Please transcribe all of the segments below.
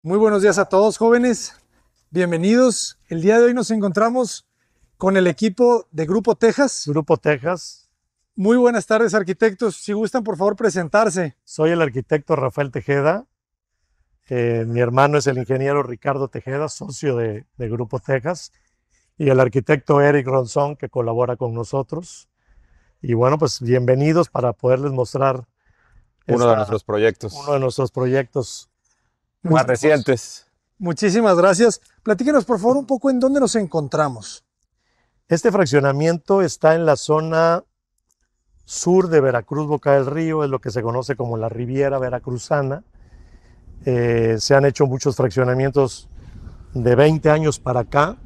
Muy buenos días a todos, jóvenes. Bienvenidos. El día de hoy nos encontramos con el equipo de Grupo Texas. Grupo Texas. Muy buenas tardes, arquitectos. Si gustan, por favor, presentarse. Soy el arquitecto Rafael Tejeda. Mi hermano es el ingeniero Ricardo Tejeda, socio de Grupo Texas, y el arquitecto Eric Ronzón, que colabora con nosotros. Y bueno, pues bienvenidos para poderles mostrar uno de nuestros proyectos. Uno de nuestros proyectos más recientes. Muchísimas gracias. Platíquenos, por favor, un poco en dónde nos encontramos. Este fraccionamiento está en la zona sur de Veracruz, Boca del Río, es lo que se conoce como la Riviera Veracruzana. Se han hecho muchos fraccionamientos de 20 años para acá,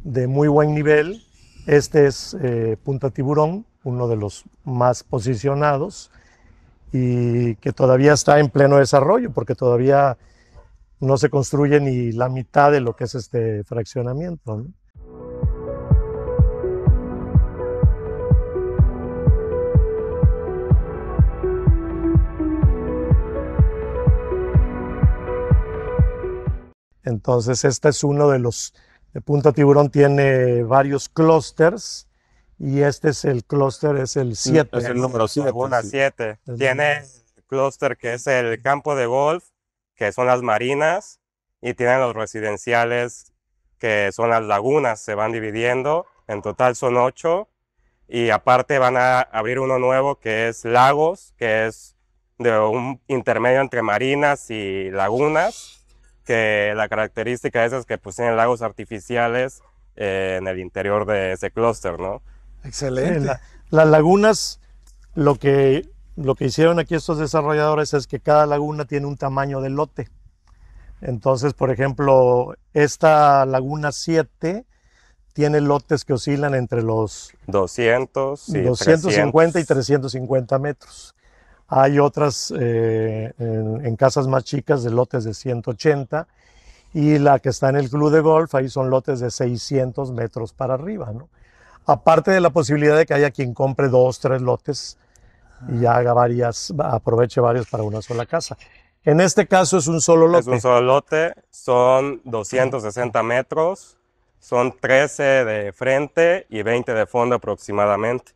de muy buen nivel. Este es Punta Tiburón, uno de los más posicionados y que todavía está en pleno desarrollo porque todavía no se construye ni la mitad de lo que es este fraccionamiento, ¿no? Entonces, este es uno de los. Punta Tiburón tiene varios clústeres y este es el clúster, es el 7. Es el número 7. Laguna 7. Tiene el clúster que es el campo de golf, que son las marinas, y tienen los residenciales, que son las lagunas, se van dividiendo. En total son 8. Y aparte van a abrir uno nuevo que es lagos, que es de un intermedio entre marinas y lagunas, que la característica de eso es que pues tienen lagos artificiales en el interior de ese clúster, ¿no? Excelente. Sí, las lagunas, lo que hicieron aquí estos desarrolladores es que cada laguna tiene un tamaño de lote. Entonces, por ejemplo, esta laguna 7 tiene lotes que oscilan entre los 250 y 350 metros. Hay otras en casas más chicas de lotes de 180 y la que está en el club de golf, ahí son lotes de 600 metros para arriba, ¿no? Aparte de la posibilidad de que haya quien compre 2, 3 lotes y haga aproveche varios para una sola casa. En este caso es un solo lote. Es un solo lote, son 260 metros, son 13 de frente y 20 de fondo aproximadamente.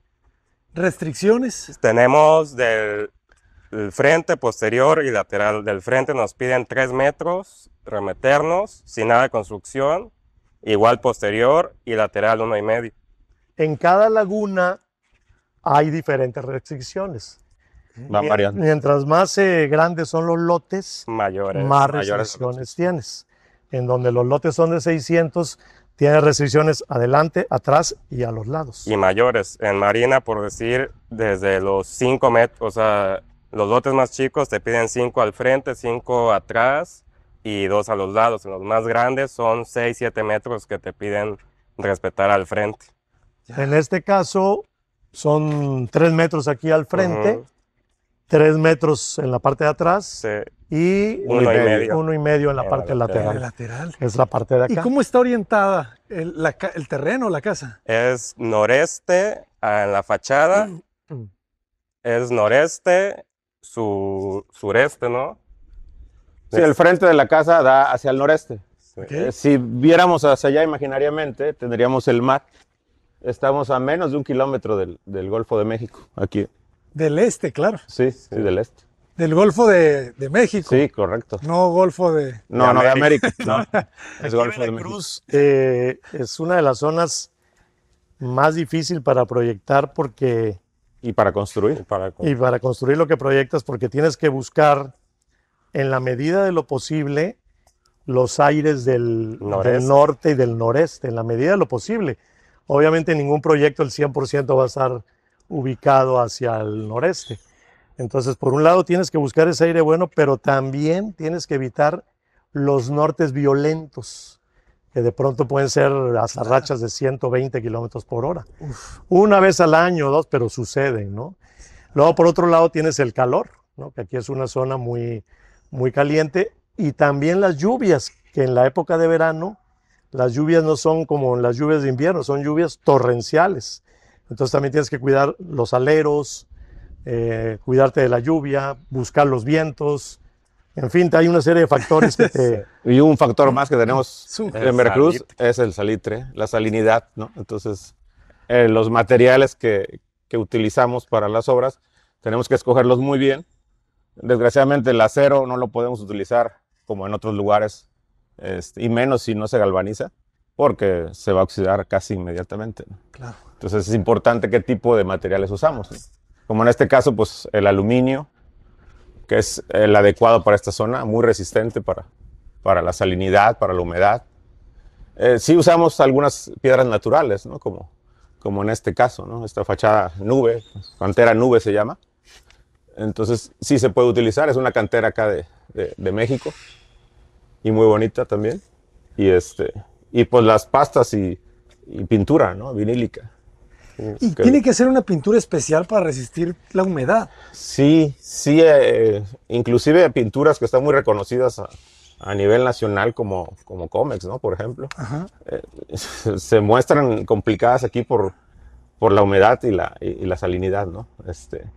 ¿Restricciones? Tenemos del frente, posterior y lateral. Del frente nos piden 3 metros, remeternos, sin nada de construcción. Igual posterior y lateral 1,5. En cada laguna hay diferentes restricciones. Van variando. Mientras más grandes son los lotes, más restricciones tienes. En donde los lotes son de 600, tienes restricciones adelante, atrás y a los lados. Y mayores. En marina, por decir, desde los 5 metros, o sea, los lotes más chicos te piden 5 al frente, 5 atrás y 2 a los lados. En los más grandes son 6, 7 metros que te piden respetar al frente. En este caso son 3 metros aquí al frente, 3 metros en la parte de atrás, sí, y 1,5 en la parte lateral. Es la parte de acá. ¿Y cómo está orientada el terreno, la casa? Es noreste en la fachada, es noreste, sureste, ¿no? Sí, el frente de la casa da hacia el noreste. Okay. Si viéramos hacia allá imaginariamente, tendríamos el mar. Estamos a menos de 1 kilómetro del Golfo de México, aquí. Del este, claro. Sí, del este. Del Golfo de México. Sí, correcto. No Golfo de... No, de América. No, es Golfo de México. Es una de las zonas más difícil para proyectar porque... Y para construir. Y para construir lo que proyectas, porque tienes que buscar, en la medida de lo posible, los aires del norte y del noreste, en la medida de lo posible. Obviamente ningún proyecto el 100% va a estar ubicado hacia el noreste. Entonces, por un lado tienes que buscar ese aire bueno, pero también tienes que evitar los nortes violentos, que de pronto pueden ser hasta rachas de 120 kilómetros por hora. Una vez al año o 2, pero suceden, ¿no? Luego, por otro lado, tienes el calor, ¿no? Que aquí es una zona muy, muy caliente, y también las lluvias, que en la época de verano, las lluvias no son como las lluvias de invierno, son lluvias torrenciales. Entonces también tienes que cuidar los aleros, cuidarte de la lluvia, buscar los vientos. En fin, hay una serie de factores que te... Y un factor más que tenemos El en Veracruz es el salitre, la salinidad, ¿no? Entonces, los materiales que utilizamos para las obras, tenemos que escogerlos muy bien. Desgraciadamente el acero no lo podemos utilizar como en otros lugares, y menos si no se galvaniza, porque se va a oxidar casi inmediatamente, ¿no? Claro. Entonces es importante qué tipo de materiales usamos, ¿no? Como en este caso, pues el aluminio, que es el adecuado para esta zona, muy resistente para la salinidad, para la humedad. Sí usamos algunas piedras naturales, ¿no? Como en este caso, ¿no? Esta fachada nube, cantera nube se llama. Entonces sí se puede utilizar, es una cantera acá de México y muy bonita también. Y pues las pastas y pintura, ¿no? Vinílica. Y tiene que ser una pintura especial para resistir la humedad. Sí, inclusive pinturas que están muy reconocidas a nivel nacional como Comex, ¿no? Por ejemplo. Ajá. Se muestran complicadas aquí por la humedad y la salinidad, ¿no?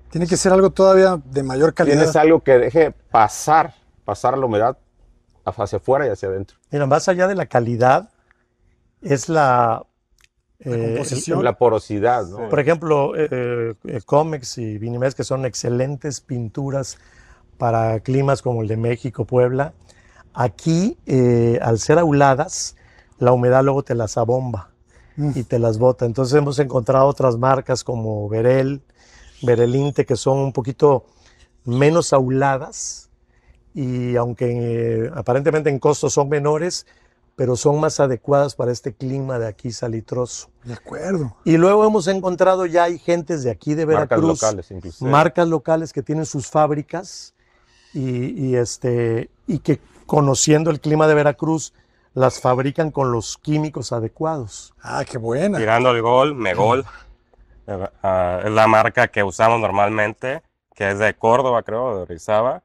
Tiene que ser algo todavía de mayor calidad. Tienes algo que deje pasar la humedad hacia afuera y hacia adentro. Mira, más allá de la calidad, es la composición. La porosidad, ¿no? Por ejemplo, Comex y Vinimex, que son excelentes pinturas para climas como el de México, Puebla. Aquí, al ser auladas, la humedad luego te las abomba y te las bota. Entonces hemos encontrado otras marcas como Berelinte, que son un poquito menos auladas y aunque aparentemente en costos son menores, pero son más adecuadas para este clima de aquí salitroso. De acuerdo. Y luego hemos encontrado ya hay gentes de aquí de Veracruz, Marcas locales, inclusive. marcas locales que tienen sus fábricas y que conociendo el clima de Veracruz las fabrican con los químicos adecuados. Ah, qué buena. Tirando el gol, Megol, es la marca que usamos normalmente, que es de Córdoba, creo, de Orizaba,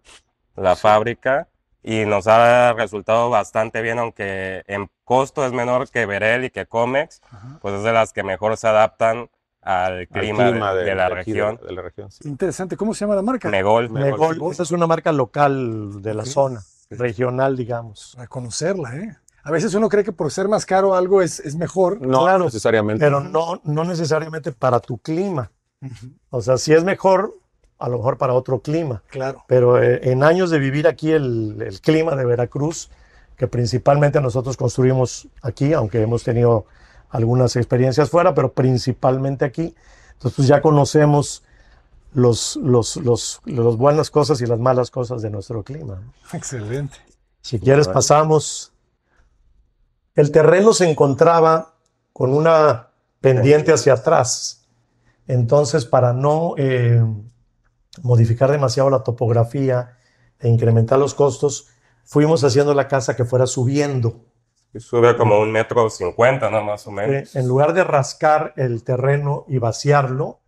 la fábrica. Y nos ha resultado bastante bien, aunque en costo es menor que Berel y que Comex, pues es de las que mejor se adaptan al clima de la región. De la región, sí. Interesante. ¿Cómo se llama la marca? Megol. Megol, esa es una marca local de la zona, regional, digamos. Reconocerla, ¿eh? A veces uno cree que por ser más caro algo es mejor. No Claro, necesariamente. Pero no necesariamente para tu clima. O sea, sí es mejor, a lo mejor para otro clima. Claro. Pero en años de vivir aquí el clima de Veracruz, que principalmente nosotros construimos aquí, aunque hemos tenido algunas experiencias fuera, pero principalmente aquí. Entonces pues ya conocemos las buenas cosas y las malas cosas de nuestro clima. Excelente. Si quieres pasamos. El terreno se encontraba con una pendiente hacia atrás. Entonces para no modificar demasiado la topografía e incrementar los costos, fuimos haciendo la casa que fuera subiendo. Y sube como 1,50 m, ¿no? Más o menos. En lugar de rascar el terreno y vaciarlo,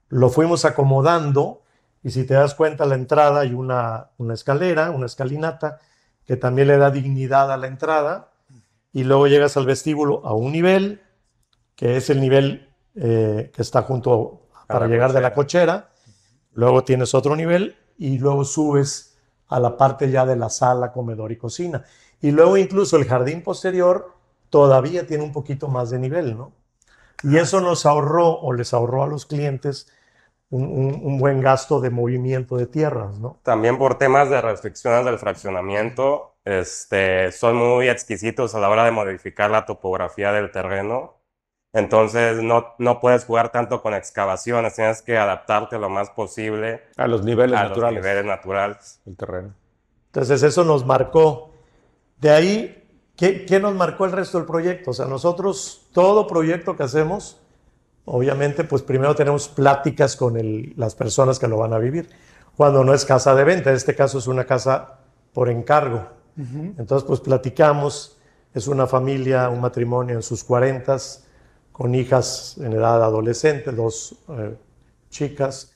lo fuimos acomodando y si te das cuenta a la entrada hay una escalera, una escalinata, que también le da dignidad a la entrada y luego llegas al vestíbulo a un nivel, que es el nivel que está junto para llegar de la cochera. Luego tienes otro nivel y luego subes a la parte ya de la sala, comedor y cocina. Y luego incluso el jardín posterior todavía tiene un poquito más de nivel, ¿no? Y eso nos ahorró o les ahorró a los clientes un buen gasto de movimiento de tierras, ¿no? También por temas de restricciones del fraccionamiento, son muy exquisitos a la hora de modificar la topografía del terreno. Entonces no puedes jugar tanto con excavaciones, tienes que adaptarte lo más posible A los niveles a naturales los niveles naturales. del terreno. Entonces eso nos marcó. De ahí, ¿qué nos marcó el resto del proyecto? O sea, nosotros, todo proyecto que hacemos, obviamente, pues primero tenemos pláticas con las personas que lo van a vivir. Cuando no es casa de venta, en este caso es una casa por encargo. Entonces, pues platicamos, es una familia, un matrimonio en sus 40s, con hijas en edad adolescente, 2 chicas.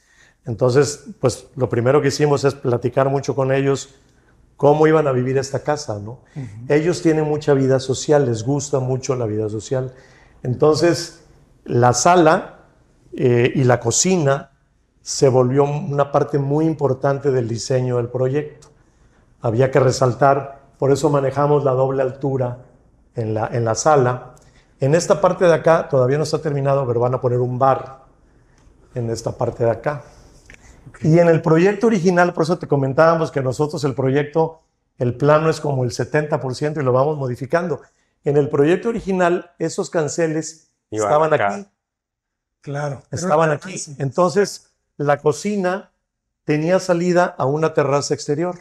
Entonces, pues lo primero que hicimos es platicar mucho con ellos cómo iban a vivir esta casa, ¿no? Ellos tienen mucha vida social, les gusta mucho la vida social. Entonces, la sala y la cocina se volvió una parte muy importante del diseño del proyecto. había que resaltar, por eso manejamos la doble altura en la sala. En esta parte de acá todavía no está terminado, pero van a poner un bar en esta parte de acá. Y en el proyecto original, por eso te comentábamos que nosotros el proyecto, el plano es como el 70% y lo vamos modificando. En el proyecto original, esos canceles estaban aquí. Claro. Estaban aquí. Entonces, la cocina tenía salida a una terraza exterior.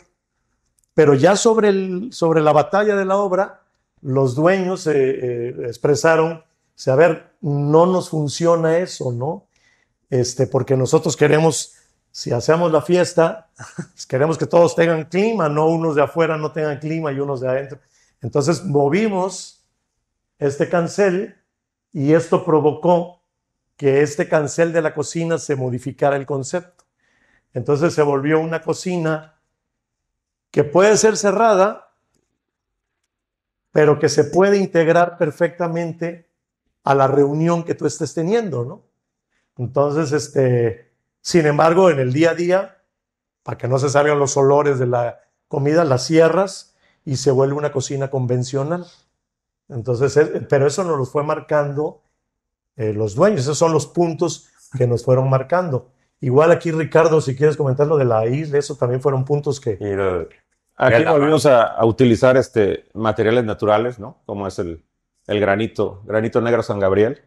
Pero ya sobre la batalla de la obra, los dueños expresaron, a ver, no nos funciona eso, ¿no? Porque nosotros queremos, si hacemos la fiesta, queremos que todos tengan clima, no unos de afuera no tengan clima y unos de adentro. Entonces movimos este cancel y esto provocó que este cancel de la cocina se modificara el concepto. Entonces se volvió una cocina que puede ser cerrada, pero que se puede integrar perfectamente a la reunión que tú estés teniendo, ¿no? Entonces, sin embargo, en el día a día, para que no se salgan los olores de la comida, las cierras y se vuelve una cocina convencional. Entonces, pero eso nos lo fue marcando los dueños, esos son los puntos que nos fueron marcando. Igual aquí, Ricardo, si quieres comentar lo de la isla, eso también fueron puntos que... Aquí volvimos a utilizar materiales naturales, ¿no? Como es el granito negro San Gabriel,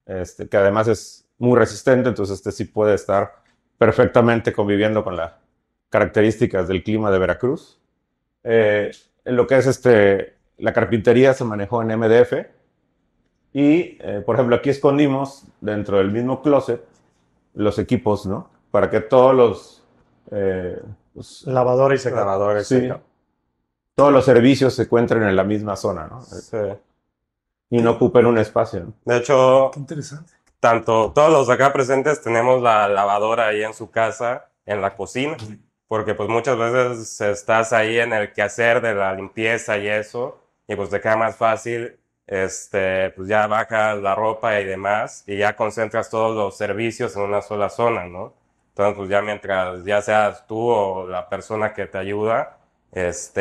que además es muy resistente, entonces sí puede estar perfectamente conviviendo con las características del clima de Veracruz. En lo que es la carpintería se manejó en MDF y, por ejemplo, aquí escondimos dentro del mismo closet los equipos, ¿no? Para que todos los lavadora y secadora. Lavadores, sí, todos los servicios se encuentren en la misma zona, ¿no? Sí. Y no ocupen un espacio, ¿no? De hecho, Qué interesante. todos los acá presentes tenemos la lavadora ahí en su casa, en la cocina, porque pues muchas veces estás ahí en el quehacer de la limpieza y eso, y pues te queda más fácil, pues ya bajas la ropa y demás, y ya concentras todos los servicios en una sola zona, ¿no? Entonces, pues ya mientras ya seas tú o la persona que te ayuda, pues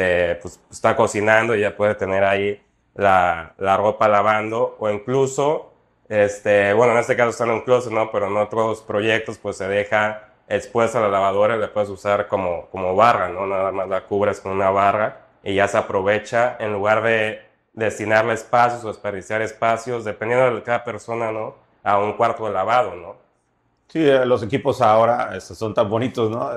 está cocinando y ya puede tener ahí la ropa lavando, o incluso, bueno, en este caso está en un closet, ¿no? Pero en otros proyectos, pues se deja expuesta a la lavadora y la puedes usar como barra, ¿no? Nada más la cubres con una barra y ya se aprovecha en lugar de destinarle espacios o desperdiciar espacios, dependiendo de cada persona, ¿no? A un cuarto de lavado, ¿no? Sí, los equipos ahora son tan bonitos, ¿no?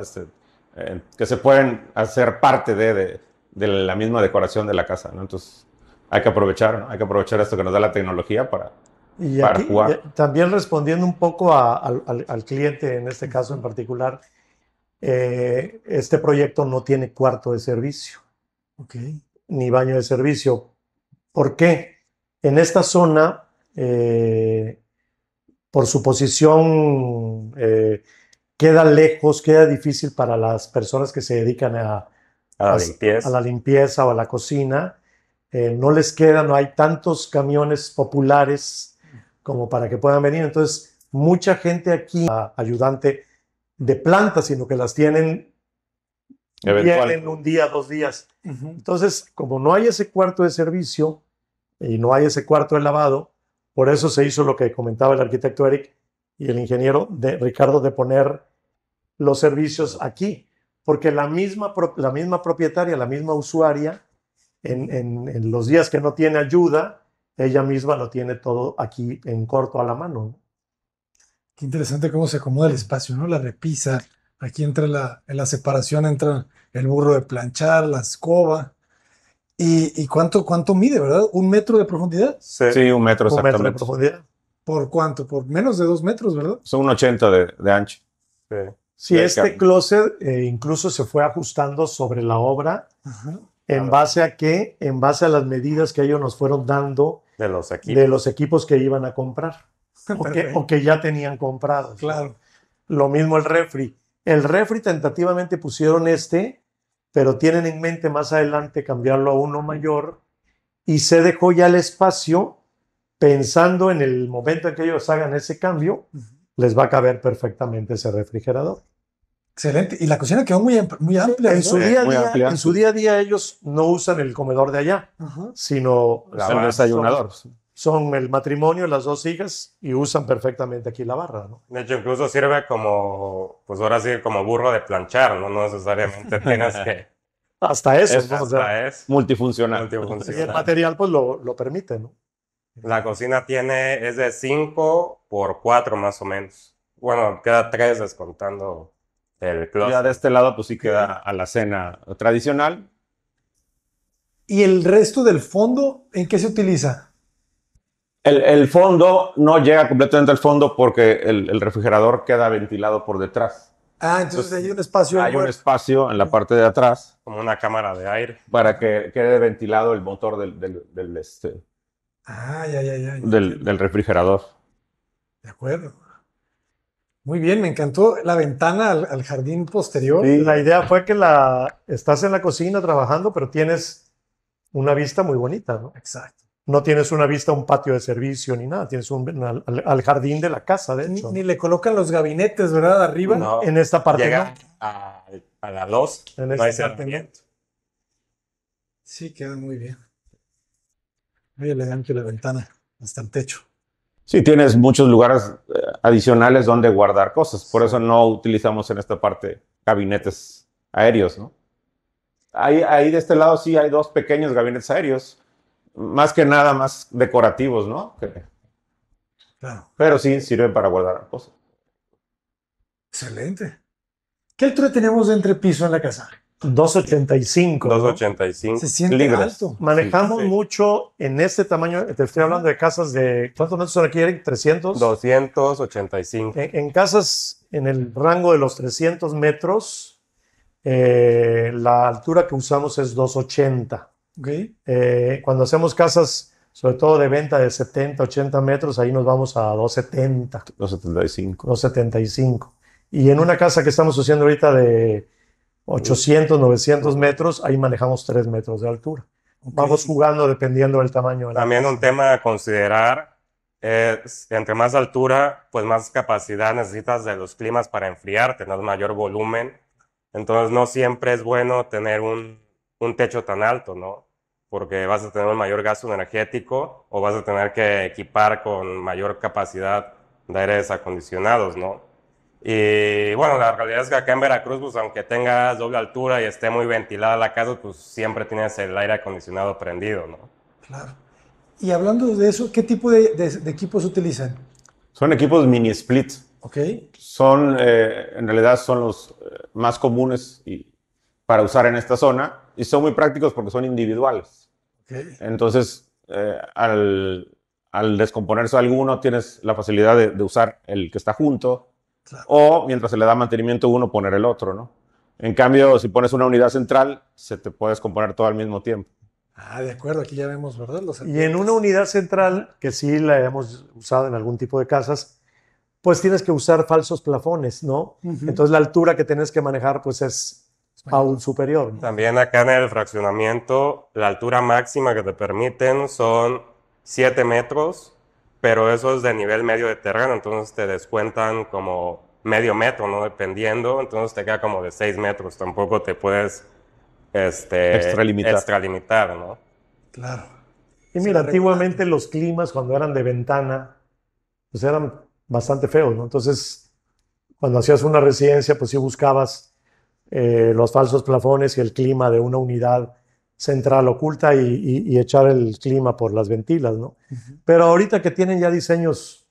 Que se pueden hacer parte de la misma decoración de la casa, ¿no? Entonces hay que aprovechar, ¿no? Hay que aprovechar esto que nos da la tecnología para aquí, jugar. También respondiendo un poco al cliente, en este caso en particular, este proyecto no tiene cuarto de servicio, ni baño de servicio. ¿Por qué? En esta zona, por su posición, queda lejos, queda difícil para las personas que se dedican a la limpieza o a la cocina. No les queda, no hay tantos camiones populares como para que puedan venir. Entonces, mucha gente aquí, ayudante de planta, sino que las tienen vienen un día, 2 días. Entonces, como no hay ese cuarto de servicio y no hay ese cuarto de lavado, por eso se hizo lo que comentaba el arquitecto Eric y el ingeniero Ricardo, de poner los servicios aquí, porque la misma propietaria, la misma usuaria, en los días que no tiene ayuda, ella misma lo tiene todo aquí en corto a la mano, ¿no? Qué interesante cómo se acomoda el espacio, ¿no? La repisa, aquí entra en la separación, entra el burro de planchar, la escoba. ¿Y cuánto mide, verdad? ¿1 metro de profundidad? Sí, 1 metro exactamente. 1 metro de profundidad. ¿Por cuánto? Por menos de 2 metros, ¿verdad? Son 1,80 de ancho. Sí, este closet incluso se fue ajustando sobre la obra. ¿En base a qué? En base a las medidas que ellos nos fueron dando de los equipos que iban a comprar o que ya tenían comprados. Claro. Lo mismo el refri. El refri tentativamente pusieron pero tienen en mente más adelante cambiarlo a uno mayor y se dejó ya el espacio pensando en el momento en que ellos hagan ese cambio, les va a caber perfectamente ese refrigerador. Excelente. Y la cocina quedó muy amplia. En ¿no? su día a Muy día, amplia. en su día a día ellos no usan el comedor de allá, Ajá. sino El desayunador. son el matrimonio, las 2 hijas, y usan perfectamente aquí la barra, ¿no? De hecho, incluso sirve como, pues ahora sí, como burro de planchar, ¿no? No necesariamente tienes que... Hasta eso, Es ¿no? O sea, Hasta es Multifuncional. y el multifuncional. material pues lo permite, ¿no? La cocina es de 5 por 4 más o menos. Bueno, queda 3 descontando el Ya closet. de este lado, pues sí queda a la cena tradicional. ¿Y el resto del fondo, en qué se utiliza? El fondo no llega completamente al fondo porque el refrigerador queda ventilado por detrás. Ah, entonces hay un espacio. Hay un espacio en la parte de atrás Como una cámara de aire. para que quede ventilado el motor Ah, ya. del refrigerador. De acuerdo. Muy bien, me encantó la ventana al jardín posterior. Sí, la idea fue que estás en la cocina trabajando, pero tienes una vista muy bonita, ¿no? Exacto. No tienes una vista a un patio de servicio ni nada, tienes al jardín de la casa, de Ni, hecho. ni le colocan los gabinetes, ¿verdad? Arriba. No, En esta parte llega no. a la 2, En no esta hay parte no. cerramiento. Sí, queda muy bien. Muy elegante la ventana hasta el techo. Sí, tienes muchos lugares adicionales donde guardar cosas. Por eso no utilizamos en esta parte gabinetes aéreos, ¿no? Ahí de este lado sí hay 2 pequeños gabinetes aéreos. Más que nada más decorativos, ¿no? Claro. Pero sí sirven para guardar cosas. Excelente. ¿Qué altura tenemos de entrepiso en la casa? 285. ¿no? 285. Se siente Libres. alto. Manejamos Sí. mucho en este tamaño. Te estoy hablando de casas de. ¿Cuántos metros son aquí, Eric? ¿300? 285. En casas en el rango de los 300 metros, la altura que usamos es 280. Ok. Cuando hacemos casas, sobre todo de venta de 70, 80 metros, ahí nos vamos a 270, 275. 275. Y en una casa que estamos haciendo ahorita de 800, 900 metros, ahí manejamos 3 metros de altura. Vamos jugando dependiendo del tamaño de la También casa. un tema a considerar es, entre más altura, pues más capacidad necesitas de los climas para enfriar, tener mayor volumen. Entonces no siempre es bueno tener un techo tan alto, ¿no? Porque vas a tener un mayor gasto energético o vas a tener que equipar con mayor capacidad de aires acondicionados, ¿no? Y bueno, la realidad es que acá en Veracruz, pues aunque tengas doble altura y esté muy ventilada la casa, pues siempre tienes el aire acondicionado prendido, ¿no? Claro. Y hablando de eso, ¿qué tipo de equipos utilizan? Son equipos mini split. Ok. En realidad son los más comunes para usar en esta zona y son muy prácticos porque son individuales. Ok. Entonces, al descomponerse alguno, tienes la facilidad de usar el que está junto. Claro. O mientras se le da mantenimiento a uno, poner el otro, ¿no? En cambio, si pones una unidad central, se te puede descomponer todo al mismo tiempo. Ah, de acuerdo, aquí ya vemos, ¿verdad? Los Y en una unidad central, que sí la hemos usado en algún tipo de casas, pues tienes que usar falsos plafones, ¿no? Ujú. Entonces la altura que tienes que manejar pues es aún superior, ¿no? También acá en el fraccionamiento, la altura máxima que te permiten son 7 metros, pero eso es de nivel medio de terreno, entonces te descuentan como medio metro, ¿no? Dependiendo, entonces te queda como de 6 metros, tampoco te puedes extralimitar, ¿no? Claro. Y Se mira, la antiguamente los climas cuando eran de ventana, pues eran bastante feos, ¿no? Entonces, cuando hacías una residencia, pues sí buscabas los falsos plafones y el clima de una unidad central oculta y echar el clima por las ventilas, ¿no? Pero ahorita que tienen ya diseños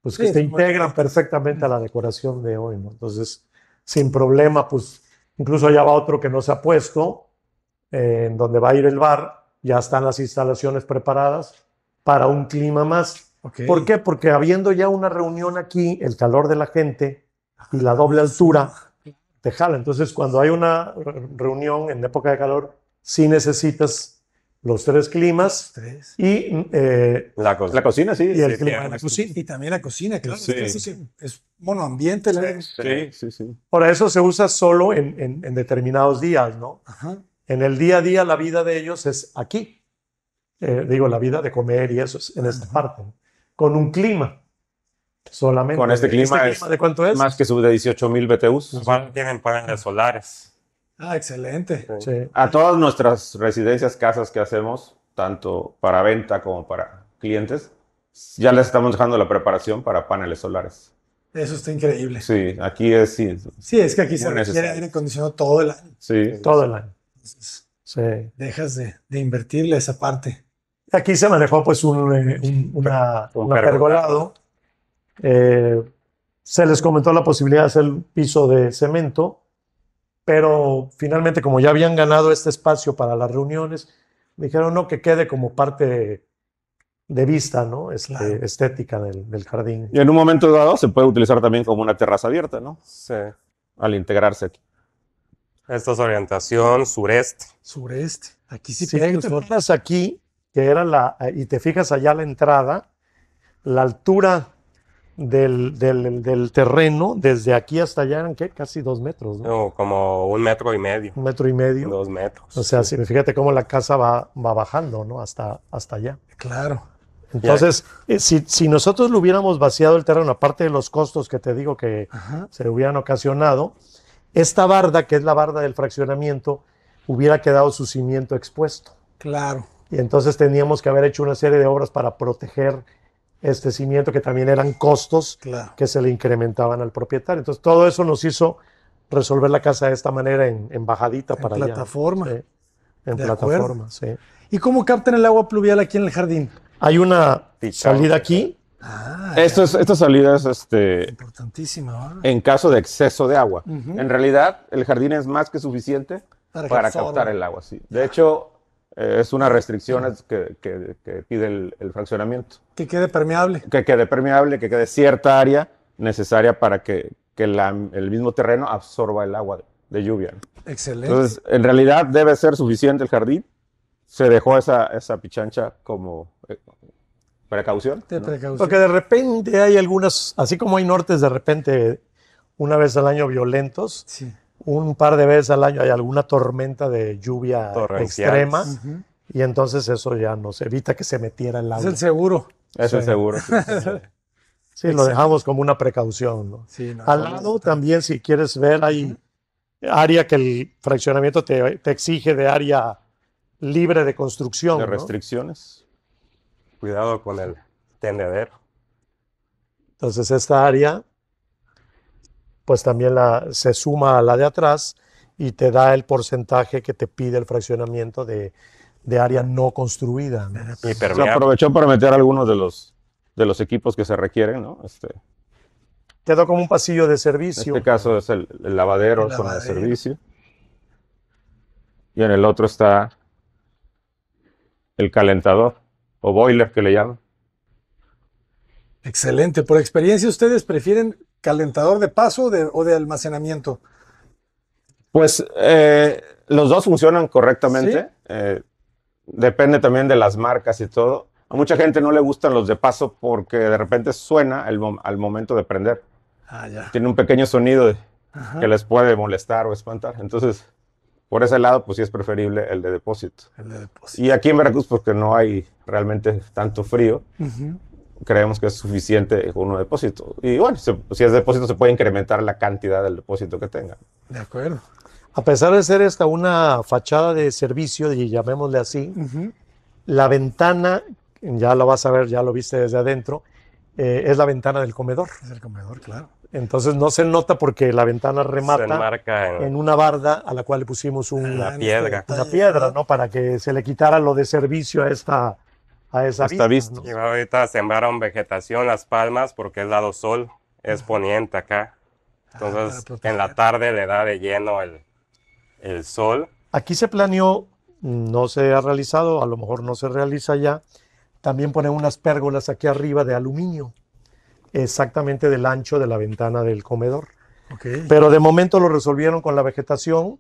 pues que Sí, se son muy integran perfectamente a la decoración de hoy, ¿no? Entonces, sin problema, pues incluso allá va otro que no se ha puesto, en donde va a ir el bar, ya están las instalaciones preparadas para un clima más. Ok. ¿Por qué? Porque habiendo ya una reunión aquí, el calor de la gente y la doble altura te jala. Entonces, cuando hay una reunión en época de calor, sí necesitas los 3 climas Tres. y La cocina, sí. Y el sí, clima sí. de la cocina. Y también la cocina, claro. Sí. Es, casi que es monoambiente. Sí. Ahora, eso se usa solo en determinados días, ¿no? Ajá. En el día a día, la vida de ellos es aquí. Digo, la vida de comer y eso es en esta parte, ¿no? Con un clima. Solamente. Con este clima, ¿de cuánto es? Más que sub de 18,000 BTUs. Igual tienen paneles solares. Ah, excelente. Sí. A todas nuestras residencias, casas que hacemos, tanto para venta como para clientes, ya les estamos dejando la preparación para paneles solares. Eso está increíble. Sí, aquí es, sí, Sí, es que aquí se muy requiere necesario. aire acondicionado todo el año. Sí. Todo el año. Entonces, Sí. dejas de invertirle esa parte. Aquí se manejó pues un pergolado. Se les comentó la posibilidad de hacer un piso de cemento, pero finalmente, como ya habían ganado este espacio para las reuniones, dijeron no, que quede como parte de vista, ¿no? Claro. Estética del jardín. Y en un momento dado se puede utilizar también como una terraza abierta, ¿no? Sí. Al integrarse aquí. Esto es orientación sureste. Sureste. Aquí sí Si pega tú el te sol. fijas aquí, que era y te fijas allá la entrada, la altura del terreno, desde aquí hasta allá eran, ¿qué? Casi 2 metros, ¿no? O como 1,5 metros. 1,5 metros. 2 metros. O sea, fíjate cómo la casa va bajando, ¿no? Hasta allá. Claro. Entonces, si nosotros lo hubiéramos vaciado el terreno, aparte de los costos que te digo que Ajá. se hubieran ocasionado, esta barda, que es la barda del fraccionamiento, hubiera quedado su cimiento expuesto. Claro. Y entonces teníamos que haber hecho una serie de obras para proteger este cimiento, que también eran costos Claro. que se le incrementaban al propietario. Entonces, todo eso nos hizo resolver la casa de esta manera, en bajadita En para allá. plataforma. Sí, en De plataforma, sí. ¿Y cómo captan el agua pluvial aquí en el jardín? Hay una Pichón. salida aquí. Ah, Esta salida es importantísima. ¿Va? en caso de exceso de agua. Ujú. En realidad, el jardín es más que suficiente Para que para absorba. captar el agua. Sí. De hecho, es una restricción que pide el fraccionamiento. Que quede permeable. Que quede permeable, que quede cierta área necesaria para que el mismo terreno absorba el agua de lluvia, ¿no? Excelente. Entonces, en realidad debe ser suficiente el jardín. Se dejó esa pichancha como precaución, De ¿no? precaución. Porque de repente hay algunas, así como hay nortes de repente una vez al año violentos, Sí. un par de veces al año hay alguna tormenta de lluvia Torrenciales. extrema, Ujú. y entonces eso ya nos evita que se metiera el Es agua. el seguro. Eso es Sí. seguro. Sí. Sí, lo dejamos como una precaución, ¿no? Sí, no, Al lado también, si quieres ver, hay área que el fraccionamiento te exige de área libre de construcción, De ¿no? restricciones. Cuidado con el tendedero. Entonces esta área pues también se suma a la de atrás y te da el porcentaje que te pide el fraccionamiento de área no construida, ¿no? Y Se permeable. aprovechó para meter algunos de los equipos que se requieren, ¿no? Quedó como un pasillo de En servicio. este caso es el lavadero, El zona de lavadero. servicio. Y en el otro está el calentador o boiler que le llaman. Excelente. Por experiencia, ¿ustedes prefieren calentador de paso o de almacenamiento? Pues los dos funcionan correctamente. Depende también de las marcas y todo. A mucha gente no le gustan los de paso porque de repente suena al momento de prender. Ah, ya. Tiene un pequeño sonido Ajá. que les puede molestar o espantar. Entonces, por ese lado, pues sí es preferible el de depósito. El de depósito. Y aquí en Veracruz, porque no hay realmente tanto frío, Ujú. creemos que es suficiente uno de depósito. Y bueno, si es depósito, se puede incrementar la cantidad del depósito que tenga. De acuerdo. A pesar de ser esta una fachada de servicio, y llamémosle así, Ujú. la ventana, ya lo vas a ver, ya lo viste desde adentro, es la ventana del comedor. Es el comedor, claro. Entonces no se nota porque la ventana Se remata enmarca en en una barda a la cual le pusimos la Ah, piedra. una piedra, ¿no? Para que se le quitara lo de servicio a esa Esta vista. ¿no? Y ahorita sembraron vegetación Las Palmas porque es lado sol, es poniente acá. Entonces, proteger. en la tarde le da de lleno el sol. Aquí se planeó, no se ha realizado, a lo mejor no se realiza ya, también poner unas pérgolas aquí arriba de aluminio, exactamente del ancho de la ventana del comedor. Ok. Pero de momento lo resolvieron con la vegetación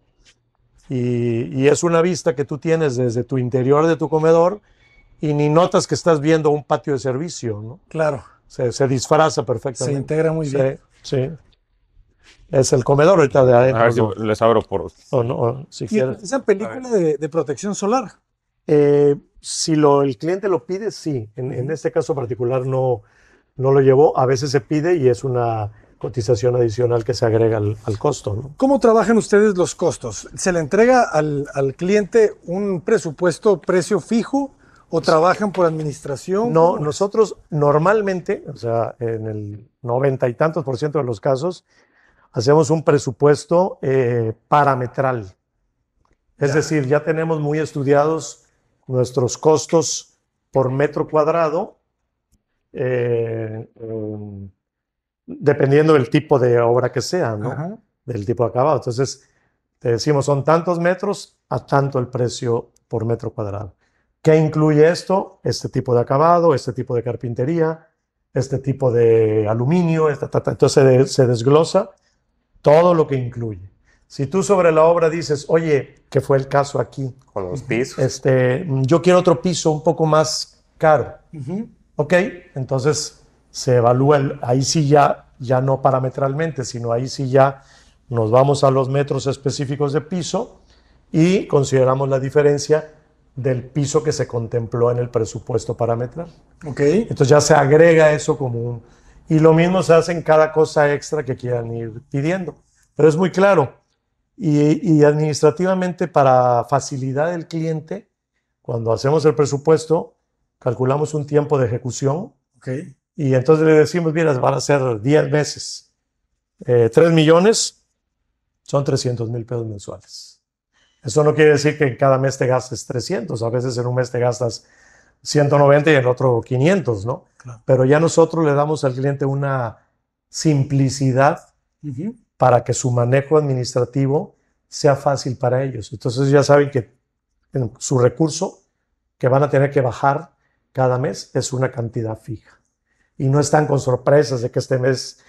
y es una vista que tú tienes desde tu interior de tu comedor y ni notas que estás viendo un patio de servicio, ¿no? Claro. Se disfraza Se perfectamente. integra muy bien. Sí. Es el comedor ahorita de A adentro. ver si ¿no? les abro por... O no, o si Y quieres. esa película de protección solar. Si el cliente lo pide, sí. En este caso particular no no lo llevó, a veces se pide y es una cotización adicional que se agrega al costo, ¿no? ¿Cómo trabajan ustedes los costos? ¿Se le entrega al cliente un presupuesto, precio fijo o trabajan por administración? No, nosotros normalmente, o sea, en el 90 y tantos % de los casos, hacemos un presupuesto parametral. Es decir, ya tenemos muy estudiados nuestros costos por metro cuadrado, dependiendo del tipo de obra que sea, ¿no? Ajá. Del tipo de acabado. Entonces, te decimos, son tantos metros a tanto el precio por metro cuadrado. ¿Qué incluye esto? Este tipo de acabado, este tipo de carpintería, este tipo de aluminio, entonces se desglosa todo lo que incluye. Si tú sobre la obra dices, oye, que fue el caso aquí, Con los pisos. yo quiero otro piso un poco más caro, ¿ok? Entonces se evalúa, ahí sí ya no parametralmente, sino ahí sí ya nos vamos a los metros específicos de piso y consideramos la diferencia del piso que se contempló en el presupuesto parametral. Ok. Entonces ya se agrega eso como un... Y lo mismo se hace en cada cosa extra que quieran ir pidiendo. Pero es muy claro. Y administrativamente, para facilidad del cliente, cuando hacemos el presupuesto, calculamos un tiempo de ejecución. Ok. Y entonces le decimos, mira, van a ser 10 meses. 3 millones son 300,000 pesos mensuales. Eso no quiere decir que en cada mes te gastes 300. A veces en un mes te gastas 190 y en otro 500, ¿no? Claro. Pero ya nosotros le damos al cliente una simplicidad para que su manejo administrativo sea fácil para ellos. Entonces ya saben que en su recurso que van a tener que bajar cada mes es una cantidad fija. Y no están con sorpresas de que este mes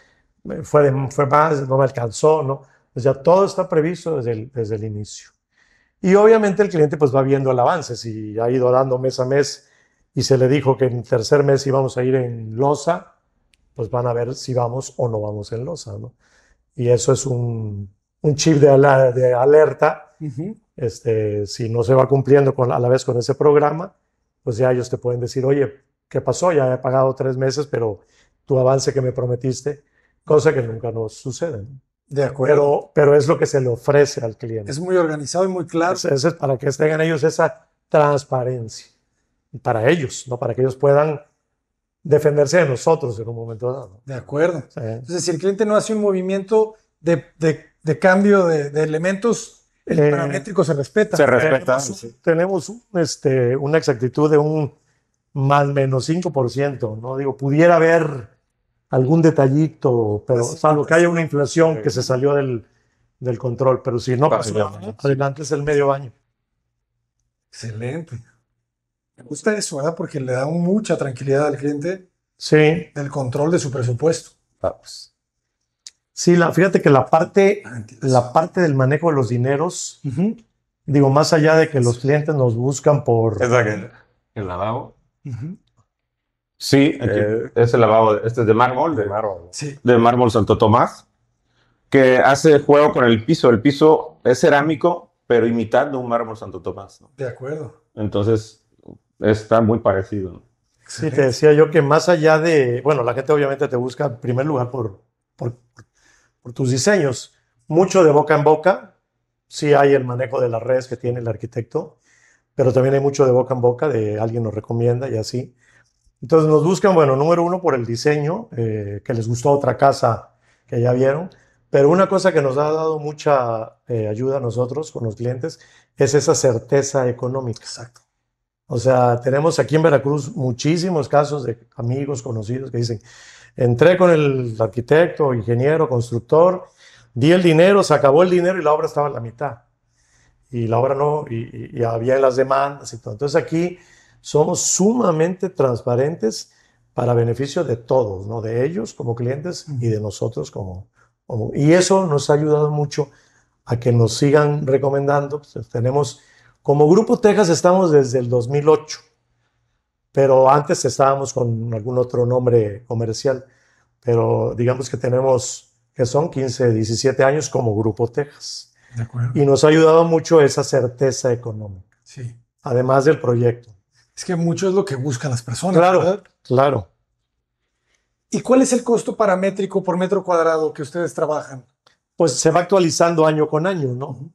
fue más, no me alcanzó, ¿no? Pues ya todo está previsto desde el inicio. Y obviamente el cliente pues va viendo el avance. Si ha ido dando mes a mes y se le dijo que en tercer mes íbamos a ir en losa, pues van a ver si vamos o no vamos en losa, ¿no? Y eso es un chip de alerta. Si no se va cumpliendo a la vez con ese programa, pues ya ellos te pueden decir, oye, ¿qué pasó? Ya he pagado 3 meses, pero tu avance que me prometiste, cosa que nunca nos sucede, ¿no? De acuerdo. Pero es lo que se le ofrece al cliente. Es muy organizado y muy claro. Es para que tengan ellos esa transparencia. Para ellos, ¿no? Para que ellos puedan defenderse de nosotros en un momento dado. De acuerdo. Sí. Entonces, si el cliente no hace un movimiento de cambio de elementos, el paramétrico se respeta. Se respeta. Tenemos una exactitud de un más menos 5%, ¿no? Digo, pudiera haber algún detallito, pero salvo que haya una inflación que se salió del control, pero si no, pues, adelante es el medio año. Excelente. Me gusta eso, ¿verdad? Porque le da mucha tranquilidad al cliente, sí, del control de su presupuesto. Vamos. Sí, fíjate que la parte del manejo de los dineros, digo, más allá de que los clientes nos buscan por... ¿Es el lavabo? Sí, es el lavabo, este es de mármol, de mármol Santo Tomás, que hace juego con el piso. El piso es cerámico, pero imitando un mármol Santo Tomás, ¿no? De acuerdo. Entonces, está muy parecido. Sí, te decía yo que más allá de... Bueno, la gente obviamente te busca en primer lugar por tus diseños. Mucho de boca en boca. Sí hay el manejo de las redes que tiene el arquitecto, pero también hay mucho de boca en boca, de alguien nos recomienda y así. Entonces nos buscan, bueno, número uno por el diseño, que les gustó otra casa que ya vieron, pero una cosa que nos ha dado mucha ayuda a nosotros con los clientes es esa certeza económica. Exacto. O sea, tenemos aquí en Veracruz muchísimos casos de amigos, conocidos que dicen, entré con el arquitecto, ingeniero, constructor, di el dinero, se acabó el dinero y la obra estaba a la mitad. Y la obra no, y había las demandas y todo. Entonces aquí somos sumamente transparentes para beneficio de todos, ¿no? De ellos como clientes y de nosotros y eso nos ha ayudado mucho a que nos sigan recomendando. Pues tenemos, como Grupo Texas estamos desde el 2008, pero antes estábamos con algún otro nombre comercial, pero digamos que tenemos, que son 15, 17 años como Grupo Texas. De acuerdo. Y nos ha ayudado mucho esa certeza económica, sí, además del proyecto. Es que mucho es lo que buscan las personas. Claro, ¿verdad? claro. ¿Y cuál es el costo paramétrico por metro cuadrado que ustedes trabajan? Pues se va actualizando año con año, ¿no?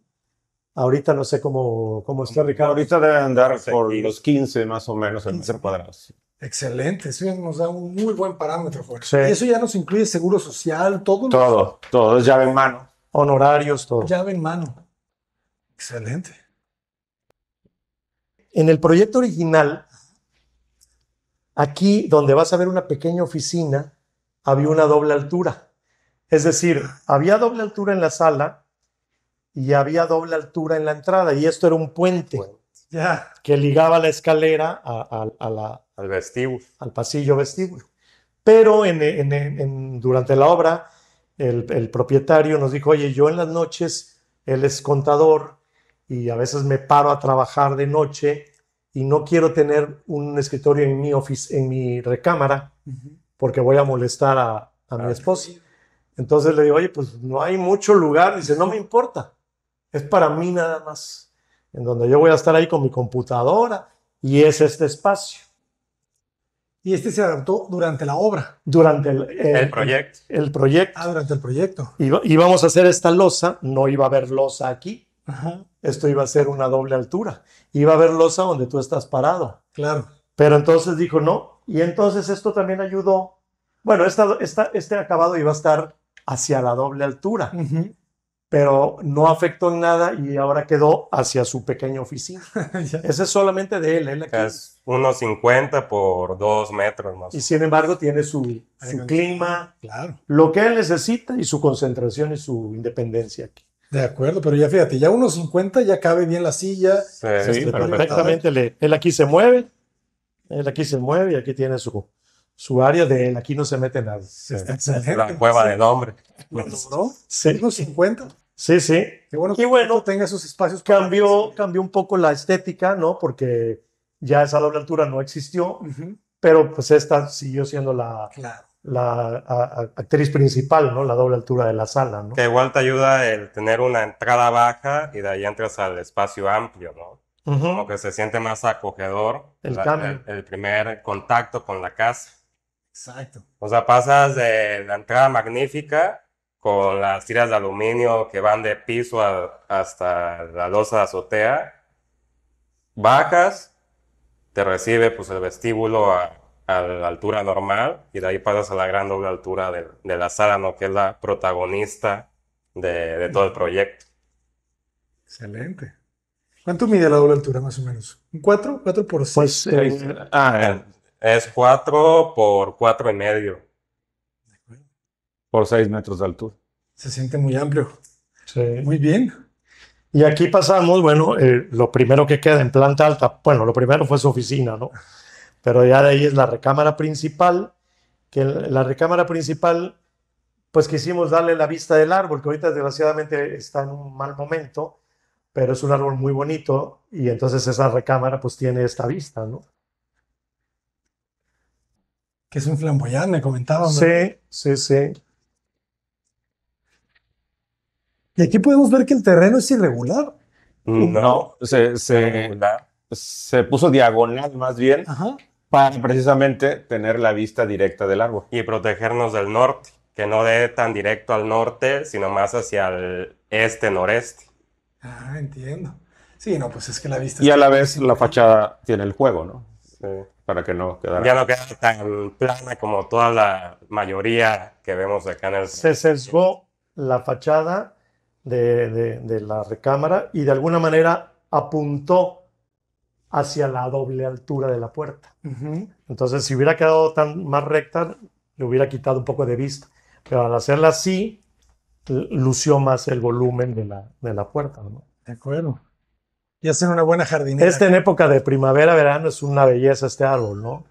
Ahorita no sé cómo está, Ricardo. Ahorita debe andar por los 15 más o menos el metro cuadrado. Excelente, eso ya nos da un muy buen parámetro, Jorge. Sí. Y eso ya nos incluye seguro social, todo. Todo es llave en mano. Honorarios, todo. Llave en mano. Excelente. En el proyecto original, aquí donde vas a ver una pequeña oficina, había una doble altura. Es decir, había doble altura en la sala y había doble altura en la entrada. Y esto era un puente que ligaba la escalera al vestíbulo. Al pasillo vestíbulo. Pero durante la obra, el propietario nos dijo, oye, yo en las noches, él es contador y a veces me paro a trabajar de noche y no quiero tener un escritorio en mi recámara porque voy a molestar a mi esposa. Entonces le digo, oye, pues no hay mucho lugar. Dice, no me importa, es para mí nada más, en donde yo voy a estar ahí con mi computadora y es este espacio. Y este se adaptó durante la obra. Durante el proyecto. El proyecto. Durante el proyecto. Íbamos a hacer esta losa, no iba a haber losa aquí. Ajá. Esto iba a ser una doble altura. Iba a haber losa donde tú estás parado. Claro. Pero entonces dijo no. Y entonces esto también ayudó. Bueno, este acabado iba a estar hacia la doble altura. Pero no afectó en nada y ahora quedó hacia su pequeña oficina. Ese es solamente de él. Él aquí. Es 1.50 por 2 metros más. Y sin embargo tiene su clima, claro, lo que él necesita y su concentración y su independencia aquí. De acuerdo, pero ya fíjate, ya 1.50 ya cabe bien la silla. Sí, perfectamente. Él aquí se mueve, y aquí tiene su área de él. Aquí no se mete nada. La cueva del hombre. ¿No? Sí. 1.50. Sí, sí. Qué bueno y bueno, tenga esos espacios. Cambió un poco la estética, ¿no? Porque ya esa doble altura no existió, pero pues esta siguió siendo la actriz principal, ¿no? La doble altura de la sala, ¿no? Que igual te ayuda el tener una entrada baja y de ahí entras al espacio amplio, ¿no? Como que se siente más acogedor el primer contacto con la casa. Exacto. O sea, pasas de la entrada magnífica con las tiras de aluminio que van de piso hasta la losa de azotea, bajas, te recibe pues el vestíbulo a la altura normal y de ahí pasas a la gran doble altura de la sala, ¿no? Que es la protagonista de todo el proyecto. Excelente. ¿Cuánto mide la doble altura más o menos? ¿Un 4? ¿4 por 6? Pues, es 4 por 4.5. Por 6 metros de altura. Se siente muy amplio. Sí. Muy bien. Y aquí pasamos, bueno, lo primero que queda en planta alta, bueno, lo primero fue su oficina, ¿no? Pero ya de ahí es la recámara principal, que la recámara principal, pues quisimos darle la vista del árbol, que ahorita desgraciadamente está en un mal momento, pero es un árbol muy bonito y entonces esa recámara pues tiene esta vista, ¿no? Que es un flamboyán, me comentaban. Sí, sí, sí. Y aquí podemos ver que el terreno es irregular. No, se puso diagonal más bien para precisamente tener la vista directa del árbol. Y protegernos del norte, que no dé tan directo al norte, sino más hacia el este-noreste. Ah, entiendo. Sí, no, pues es que la vista... Y a la vez la fachada tiene el juego, ¿no? Sí. Para que no quedara... Ya no queda tan plana como toda la mayoría que vemos acá en el... Se sesgó la fachada de la recámara y de alguna manera apuntó hacia la doble altura de la puerta. Entonces, si hubiera quedado más recta, le hubiera quitado un poco de vista. Pero al hacerla así, lució más el volumen de la puerta, ¿no? De acuerdo. Y hacen una buena jardinera. En época de primavera, verano, es una belleza este árbol, ¿no?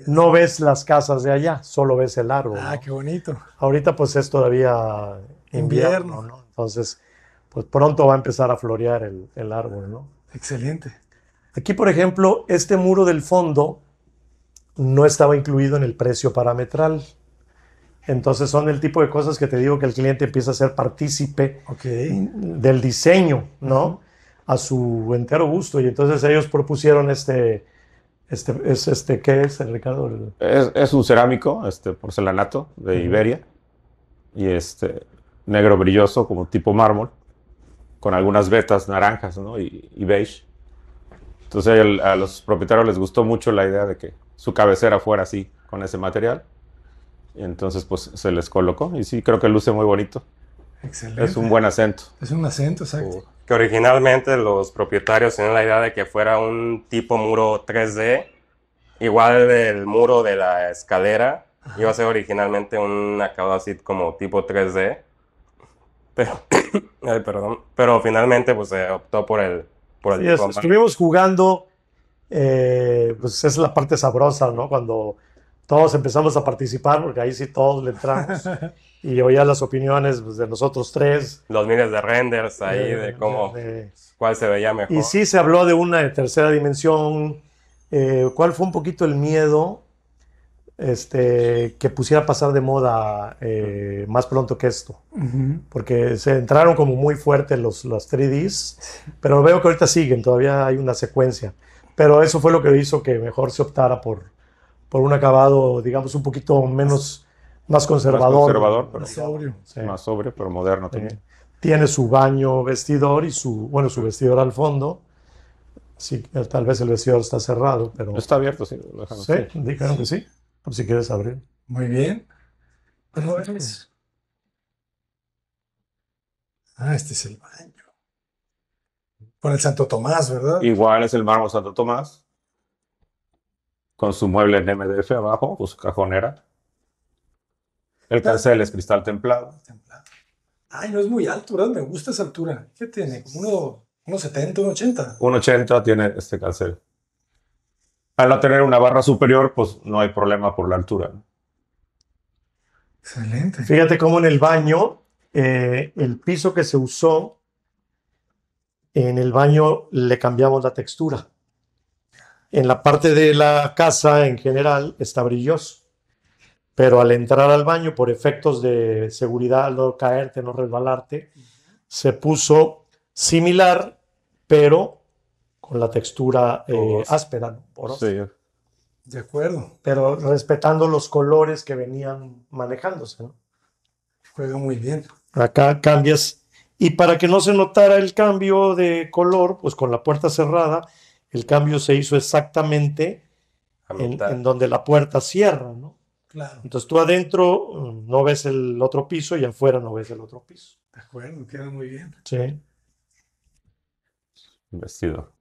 No ves las casas de allá, solo ves el árbol. Ah, ¿no? qué bonito. Ahorita pues es todavía invierno, ¿no? Entonces, pues pronto va a empezar a florear el árbol, ¿no? Excelente. Aquí, por ejemplo, este muro del fondo no estaba incluido en el precio parametral. Entonces son el tipo de cosas que te digo que el cliente empieza a ser partícipe del diseño, ¿no? A su entero gusto. Y entonces ellos propusieron este ¿Qué es, Ricardo? Es un cerámico, porcelanato de Iberia, y negro brilloso, como tipo mármol, con algunas vetas naranjas, ¿no? y beige. Entonces a los propietarios les gustó mucho la idea de que su cabecera fuera así, con ese material. Y entonces pues se les colocó, y sí, creo que luce muy bonito. Excelente. Es un buen acento. Es un acento, exacto. Que originalmente los propietarios tenían la idea de que fuera un tipo muro 3D, igual el muro de la escalera, iba a ser originalmente un acabado así como tipo 3D, pero finalmente pues se optó por el tipo estuvimos jugando, pues es la parte sabrosa, ¿no? Cuando todos empezamos a participar, porque ahí sí todos le entramos. Y oía las opiniones pues, de nosotros tres. Los miles de renders ahí de cómo, cuál se veía mejor. Y sí se habló de una de tercera dimensión. ¿Cuál fue un poquito el miedo que pusiera a pasar de moda más pronto que esto? Porque se entraron como muy fuerte las 3Ds, pero veo que ahorita siguen, todavía hay una secuencia. Pero eso fue lo que hizo que mejor se optara por un acabado, digamos, un poquito más conservador. Más conservador, pero Más sobrio. Sí. Más sobrio, pero moderno también. Tiene su baño vestidor y su vestidor al fondo. Sí, tal vez el vestidor está cerrado, pero... Está abierto, sí. Sí, dijeron que sí. Si quieres abrir. Muy bien. ¿Cómo ves? Este es el baño. Con el Santo Tomás, ¿verdad? Igual es el mármol Santo Tomás. Con su mueble en MDF abajo, pues cajonera. El cancel es cristal templado. Ay, no es muy alto, ¿verdad? Me gusta esa altura. ¿Qué tiene? Como 1,70, 1,80. 1,80 tiene este cancel. Al no tener una barra superior, pues no hay problema por la altura. Excelente. Fíjate cómo en el baño, el piso que se usó, en el baño le cambiamos la textura. En la parte de la casa en general está brilloso, pero al entrar al baño, por efectos de seguridad, no caerte, no resbalarte, se puso similar, pero con la textura áspera, ¿no? Porosa. Sí. De acuerdo. Pero respetando los colores que venían manejándose, ¿no? Juega muy bien. Acá cambias. Y para que no se notara el cambio de color, pues con la puerta cerrada, el cambio se hizo exactamente en donde la puerta cierra, ¿no? Claro. Entonces tú adentro no ves el otro piso y afuera no ves el otro piso. De acuerdo, queda muy bien. Sí. Vestido.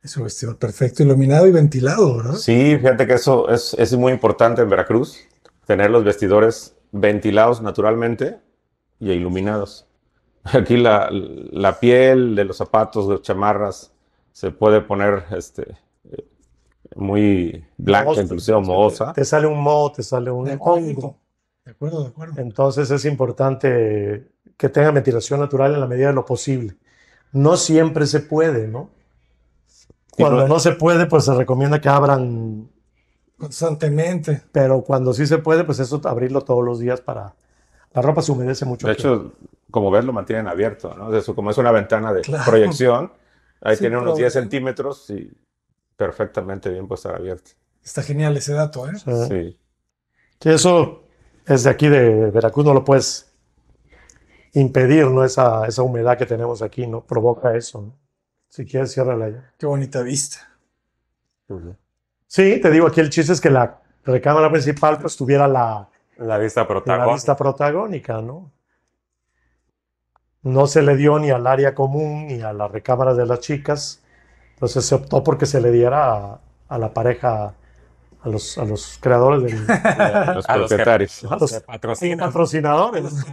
Es un vestidor perfecto, iluminado y ventilado, ¿verdad? Sí, fíjate que eso es muy importante en Veracruz, tener los vestidores ventilados naturalmente y iluminados. Aquí la piel de los zapatos, de chamarras, se puede poner muy blanca, inclusive mohosa. Te sale un moho, te sale un hongo. De acuerdo, de acuerdo. Entonces es importante que tenga ventilación natural en la medida de lo posible. No siempre se puede, ¿no? Cuando no se puede, pues se recomienda que abran constantemente. Pero cuando sí se puede, pues eso abrirlo todos los días para... La ropa se humedece mucho. De hecho, como ves, lo mantienen abierto, ¿no? Eso, como es una ventana de proyección, ahí tiene unos 10 centímetros y perfectamente bien puede estar abierto. Está genial ese dato, ¿eh? Sí. Sí, eso es de aquí de Veracruz, no lo puedes impedir, ¿no? Esa humedad que tenemos aquí, ¿no? Provoca eso, ¿no? Si quieres, ciérrala ya. Qué bonita vista. Sí, te digo, aquí el chiste es que la recámara principal pues tuviera la vista protagónica. La vista protagónica, ¿no? No se le dio ni al área común ni a la recámara de las chicas. Entonces se optó porque se le diera a la pareja, a los creadores los propietarios. A los patrocinadores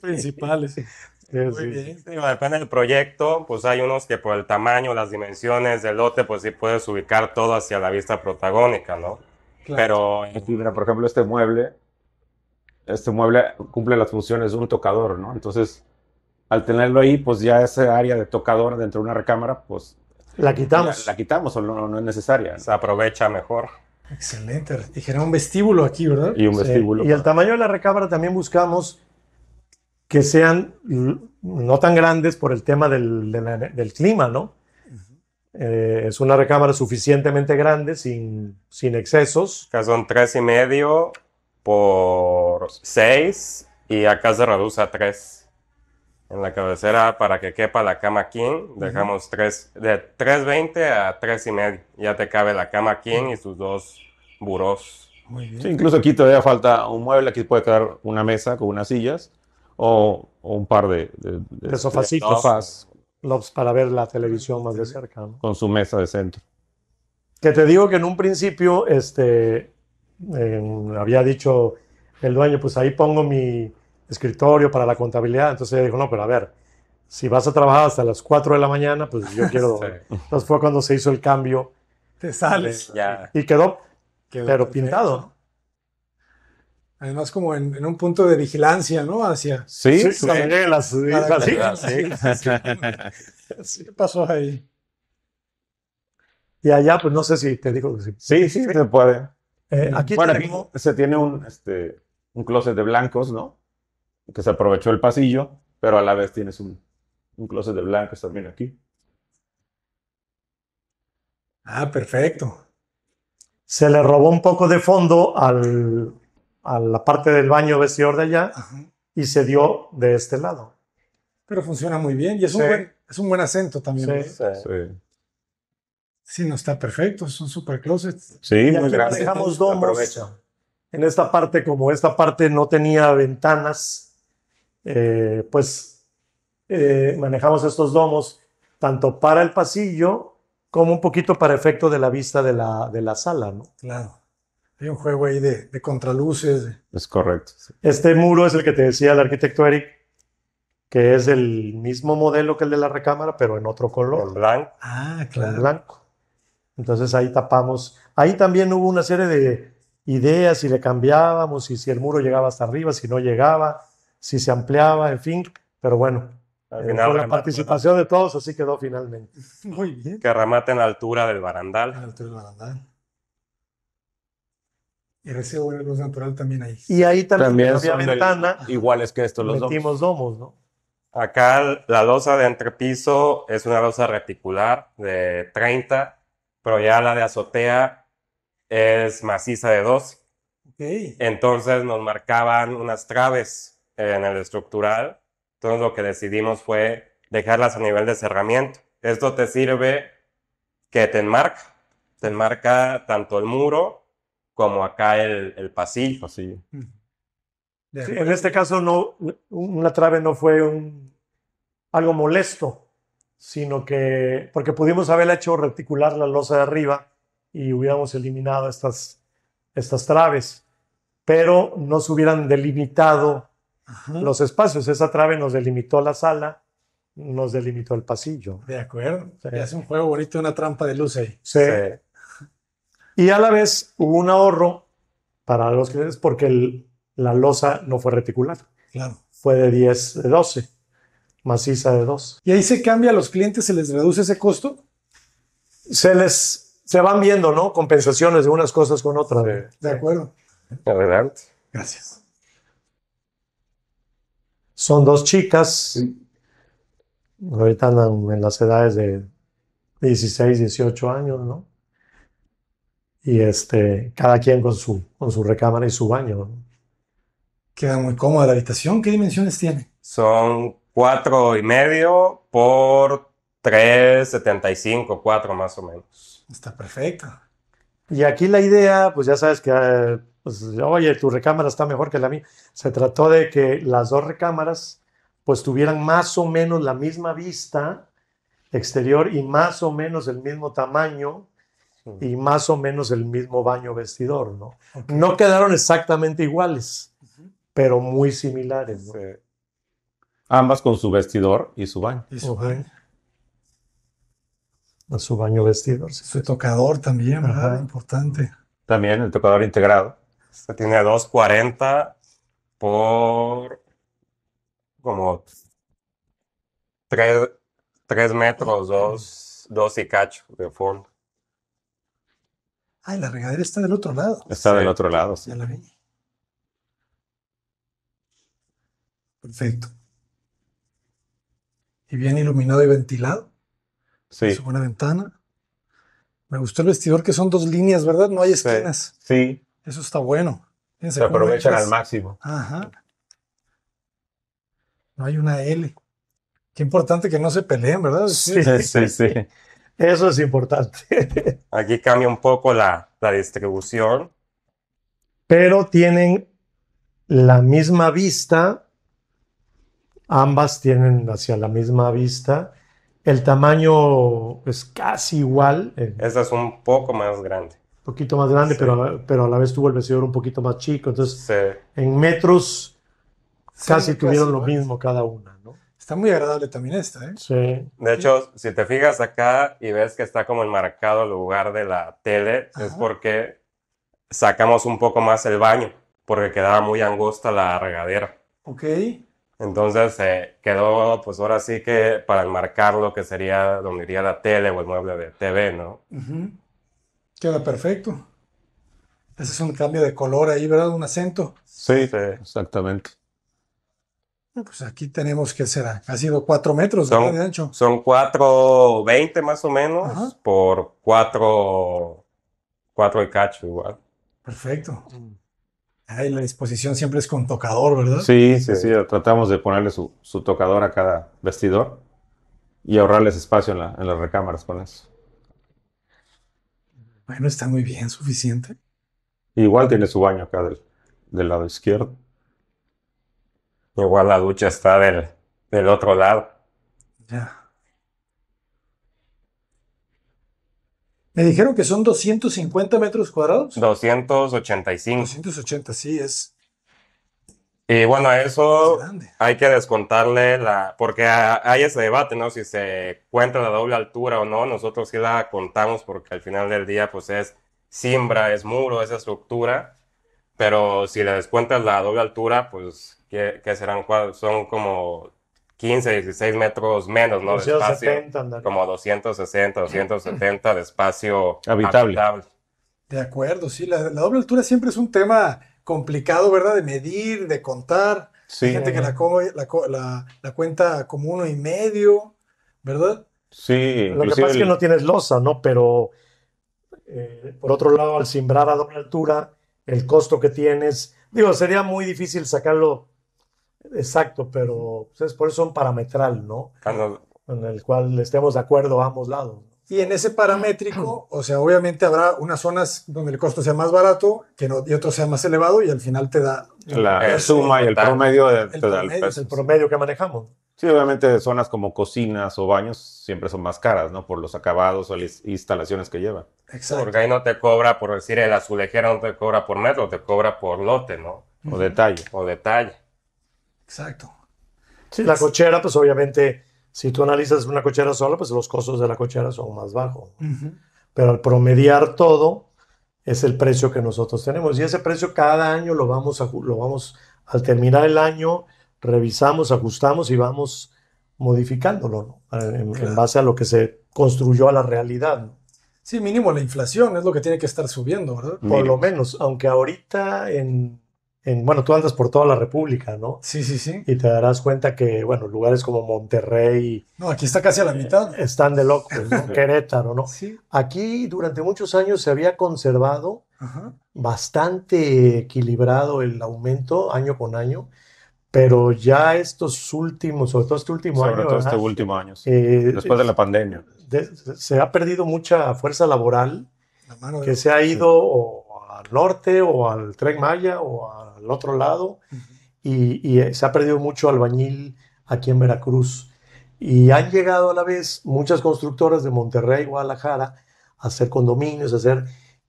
principales. Muy bien. Sí, depende del proyecto, pues hay unos que por el tamaño, las dimensiones del lote, pues sí puedes ubicar todo hacia la vista protagónica, ¿no? Claro. Pero, mira, por ejemplo, este mueble cumple las funciones de un tocador, ¿no? Entonces, al tenerlo ahí, pues ya esa área de tocador dentro de una recámara, pues... La quitamos. La quitamos o no es necesaria, ¿no? Se aprovecha mejor. Excelente. Y genera un vestíbulo aquí, ¿verdad? Y un vestíbulo. Y el tamaño de la recámara también buscamos que sean no tan grandes por el tema del clima, ¿no? Es una recámara suficientemente grande, sin excesos. Que son 3,5 por 6 y acá se reduce a 3. En la cabecera, para que quepa la cama king, dejamos de 3,20 a 3,5. Ya te cabe la cama king y sus 2 burós. Muy bien. Sí, incluso aquí todavía falta un mueble. Aquí puede quedar una mesa con unas sillas o un par de Sofacitos. sofás Para ver la televisión más de cerca, ¿no? con su mesa de centro. Que te digo que en un principio había dicho el dueño, pues ahí pongo mi escritorio para la contabilidad. Entonces dijo, no, pero a ver, si vas a trabajar hasta las 4 de la mañana, pues yo quiero... Sí. Entonces fue cuando se hizo el cambio Te sales. Ya. y quedó Quedó pero perfecto. pintado. Además, como en un punto de vigilancia, ¿no? Hacia. Sí, Sí, cuando lleguen las Para- sillas. ¿Qué pasó ahí? Y allá, pues no sé si te digo que sí. sí, se puede. Aquí Bueno, aquí tenemos... se tiene un closet de blancos, ¿no? Que se aprovechó el pasillo, pero a la vez tienes un closet de blancos también aquí. Ah, perfecto. Se le robó un poco de fondo a la parte del baño vestidor de allá Ajá. y se dio de este lado. Pero funciona muy bien y es Sí. es un buen acento también. Sí. ¿verdad? Sí, Sí, no está perfecto, es un super closet. sí, Y muy aquí grande. manejamos domos. Aprovecha. En esta parte, como esta parte no tenía ventanas, manejamos estos domos tanto para el pasillo como un poquito para efecto de la vista de la sala, ¿no? Claro. Hay un juego ahí de contraluces. Es correcto. Sí. Este muro es el que te decía el arquitecto Eric, que es el mismo modelo que el de la recámara, pero en otro En color, blanco. Ah, en claro. blanco. Entonces ahí tapamos. Ahí también hubo una serie de ideas, si le cambiábamos, y si el muro llegaba hasta arriba, si no llegaba, si se ampliaba, en fin. Pero bueno, Al fue final la participación de todos, así quedó finalmente. Muy bien. que remate en la altura del A la barandal. altura del barandal. Y recibe buena luz natural también ahí. Y ahí también, También había son ventana, iguales que estos los metimos dos. domos, ¿no? Acá la losa de entrepiso es una losa reticular de 30, pero ya la de azotea es maciza de 12. Ok. Entonces nos marcaban unas traves en el estructural. Entonces lo que decidimos fue dejarlas a nivel de cerramiento. Esto te sirve que te enmarca tanto el muro como acá el pasillo. Así. De Sí, acuerdo. en este caso no, una trave no fue algo molesto, sino que porque pudimos haber hecho reticular la losa de arriba y hubiéramos eliminado estas traves, pero no se hubieran delimitado Ajá. los espacios. Esa trave nos delimitó la sala, nos delimitó el pasillo. De acuerdo. Sí. Y hace un juego bonito, una trampa de luz ahí. Sí. Sí. Y a la vez hubo un ahorro para los clientes porque la losa no fue reticular, Claro. fue de 12, maciza de 2. Y ahí se cambia a los clientes, se les reduce ese costo. Se van viendo, ¿no? Compensaciones de unas cosas con otras. Sí. De acuerdo. Adelante. Gracias. Son 2 chicas. Ahorita andan en las edades de 16, 18 años, ¿no? Y cada quien con su recámara y su baño, ¿no? Queda muy cómoda la habitación. ¿Qué dimensiones tiene? Son 4,5 por 3,75, 4 más o menos. Está perfecta. Y aquí la idea, pues ya sabes que, pues, oye, tu recámara está mejor que la mía. Se trató de que las 2 recámaras, pues tuvieran más o menos la misma vista exterior y más o menos el mismo tamaño y más o menos el mismo baño vestidor, ¿no? Ok. No quedaron exactamente iguales, pero muy similares, ¿no? Sí. Ambas con su vestidor y su baño. Y su, Ujú. Su baño vestidor. Sí. su tocador también, ¿verdad? Ajá. Importante. También el tocador integrado. Este tiene 2,40 por como 3 metros, 2 y cacho de fondo. Ay, la regadera está del otro lado. Está Sí. del otro lado. Sí. Ya la vi. Perfecto. Y bien iluminado y ventilado. Sí. Es una ventana. Me gustó el vestidor que son 2 líneas, ¿verdad? No hay Sí. esquinas. Sí, Eso está bueno. Fíjense se cómo aprovechan entras. al máximo. Ajá. No hay una L. Qué importante que no se peleen, ¿verdad? Sí. Sí, sí. Eso es importante. Aquí cambia un poco la distribución. Pero tienen la misma vista, ambas tienen hacia la misma vista. El tamaño es casi igual, Esta es un poco más grande. un poquito más grande, Sí. pero a la vez tuvo el vestidor un poquito más chico. Entonces, Sí. en metros casi Sí, tuvieron lo iguales. mismo cada una, ¿no? Está muy agradable también esta, ¿eh? Sí. De hecho, si te fijas acá y ves que está como enmarcado el lugar de la tele, es Ajá. porque sacamos un poco más el baño, porque quedaba muy angosta la regadera. Ok. Entonces quedó, pues ahora sí que para enmarcar lo que sería donde iría la tele o el mueble de TV, ¿no? Ujú. Queda perfecto. Ese es un cambio de color ahí, ¿verdad? Un acento. Sí, Sí. exactamente. Pues aquí tenemos que será. Ha sido 4 metros, ¿verdad? De ancho. Son 4.20 más o menos Ajá. por 4 y cacho igual. Perfecto. Ahí la disposición siempre es con tocador, ¿verdad? Sí, sí, sí. Tratamos de ponerle su tocador a cada vestidor y ahorrarles espacio en las recámaras con eso. Bueno, está muy bien, suficiente. Igual tiene su baño acá del lado izquierdo. Igual la ducha está del otro lado. Ya. Me dijeron que son 250 metros cuadrados. 285. 280, sí, es Y bueno, a eso grande. hay que descontarle porque hay ese debate, ¿no? Si se cuenta la doble altura o no. Nosotros sí la contamos porque al final del día, pues es cimbra, es muro, es estructura. Pero si le descuentas la doble altura, pues, ¿qué serán? Son como 15, 16 metros menos, ¿no? De espacio. 270, ándale. Como 260, 270 de espacio Habitable. De acuerdo, sí. La doble altura siempre es un tema complicado, ¿verdad? De medir, de contar. Sí. Hay gente que la cuenta como 1,5, ¿verdad? Sí, Lo que pasa es que inclusive no tienes losa, ¿no? Pero por otro lado, al cimbrar a doble altura, el costo que tienes, digo, sería muy difícil sacarlo exacto, pero pues, por eso es un parametral, ¿no? En el cual estemos de acuerdo a ambos lados. Y en ese paramétrico, o sea, obviamente habrá unas zonas donde el costo sea más barato y otro sea más elevado y al final te da la suma y el promedio te da el promedio, peso. El promedio que manejamos. Sí, obviamente zonas como cocinas o baños siempre son más caras, ¿no? Por los acabados o las instalaciones que llevan. Exacto. Porque ahí no te cobra, por decir, el azulejero no te cobra por metro, te cobra por lote, ¿no? O detalle. O detalle. Exacto. Sí, la cochera, pues obviamente, si tú analizas una cochera sola, pues los costos de la cochera son más bajos. Ujú. Pero al promediar todo, es el precio que nosotros tenemos. Y ese precio cada año lo vamos al terminar el año, revisamos, ajustamos y vamos modificándolo, ¿no? En base a lo que se construyó a la realidad, ¿no? Sí, mínimo la inflación es lo que tiene que estar subiendo, ¿verdad? Por lo menos, aunque ahorita bueno, tú andas por toda la República, ¿no? Sí, sí, sí. Y te darás cuenta que, bueno, lugares como Monterrey No, aquí está casi a la mitad. están de locos, ¿no? Querétaro, ¿no? Sí. Aquí durante muchos años se había conservado Ajá. bastante equilibrado el aumento año con año, pero ya estos últimos, sobre todo este último Sobre año, todo este ¿verdad? último año, sí. Después de la pandemia. Se ha perdido mucha fuerza laboral La mano de que se ha ido o al norte o al Tren Maya o al otro lado y se ha perdido mucho albañil aquí en Veracruz. Y han llegado a la vez muchas constructoras de Monterrey, Guadalajara, a hacer condominios,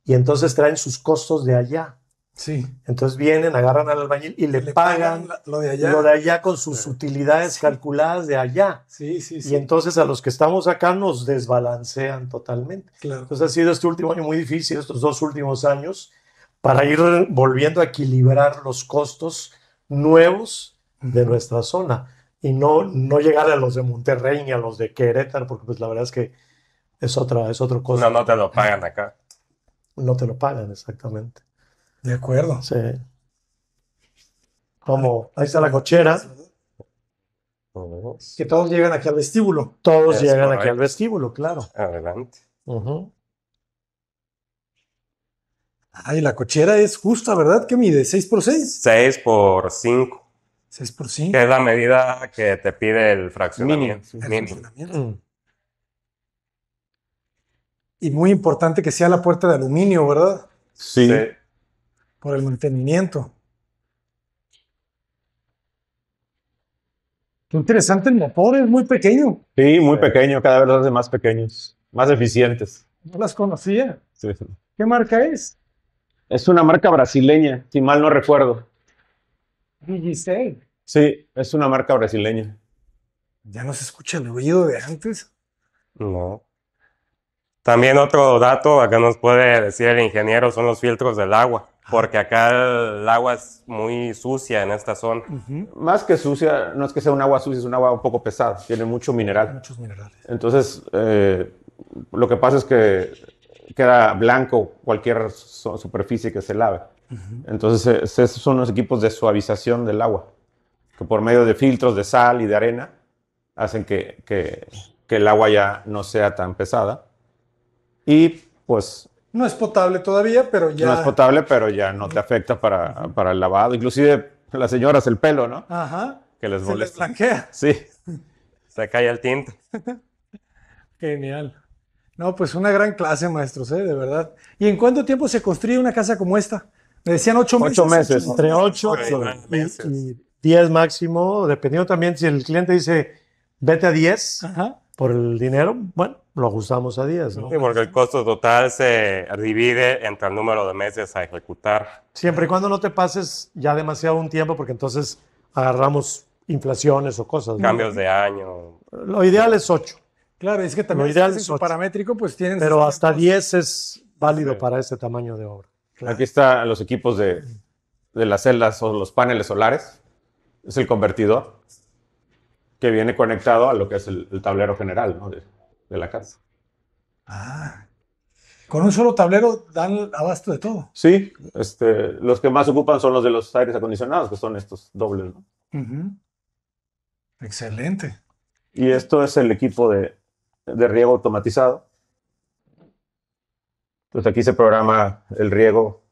y entonces traen sus costos de allá. Sí. Entonces vienen, agarran al albañil y le pagan lo de allá. con sus utilidades calculadas de allá. Sí, sí, sí. Y entonces a los que estamos acá nos desbalancean totalmente. Claro. Entonces ha sido este último año muy difícil, estos 2 últimos años, para ir volviendo a equilibrar los costos nuevos de nuestra zona y no llegar a los de Monterrey ni a los de Querétaro, porque pues la verdad es que es otro costo. No te lo pagan acá. No te lo pagan, exactamente. De acuerdo. Sí. Como ahí está la cochera. Que todos llegan aquí al vestíbulo. Todos Es llegan aquí correcto. al vestíbulo, claro. Adelante. Ay, la cochera es justa, ¿verdad? ¿Qué mide? ¿6x6? 6 por 5, 6x5. que es la medida que te pide el fraccionamiento. El Mínimo. funcionamiento. Y muy importante que sea la puerta de aluminio, ¿verdad? Sí. Por el mantenimiento. Qué interesante el motor, es muy pequeño. Sí, muy pequeño, cada vez los hace más pequeños, más eficientes. No las conocía. Sí. ¿Qué marca es? Es una marca brasileña, si mal no recuerdo. Digicel. Sí, es una marca brasileña. Ya no se escucha el ruido de antes. No. También otro dato, acá nos puede decir el ingeniero, son los filtros del agua, porque acá el agua es muy sucia en esta zona. Más que sucia, no es que sea un agua sucia, es un agua un poco pesada, tiene mucho mineral. Muchos minerales. Entonces, lo que pasa es que queda blanco cualquier superficie que se lave. Entonces, esos son los equipos de suavización del agua, que por medio de filtros de sal y de arena hacen que el agua ya no sea tan pesada. Y pues No es potable todavía, pero ya. no es potable, pero ya no te afecta para el lavado. Inclusive las señoras el pelo, ¿no? Ajá. Que les Se les molesta. blanquea. Sí. Se cae el tinte. Genial. No, pues una gran clase, maestros, de verdad. ¿Y en cuánto tiempo se construye una casa como esta? Me decían 8 meses. 8 meses. Entre 8 y 10 máximo, dependiendo también si el cliente dice, vete a 10 Ajá. por el dinero, bueno, lo ajustamos a 10, ¿no? Sí, porque el costo total se divide entre el número de meses a ejecutar. Siempre y cuando no te pases ya demasiado un tiempo, porque entonces agarramos inflaciones o cosas, ¿no? Cambios de año. Lo ideal es 8, Claro, es que también Lo ideal en es su 8. paramétrico, pues tienen. pero sus hasta tiempos. 10 es válido para ese tamaño de obra. Aquí están los equipos de las celdas o los paneles solares. Es el convertidor que viene conectado a lo que es el tablero general, ¿no? de la casa. Ah. Con un solo tablero dan abasto de todo. Sí, los que más ocupan son los de los aires acondicionados, que son estos dobles, ¿no? Ujú. Excelente. Y esto es el equipo de riego automatizado. Entonces aquí se programa el riego.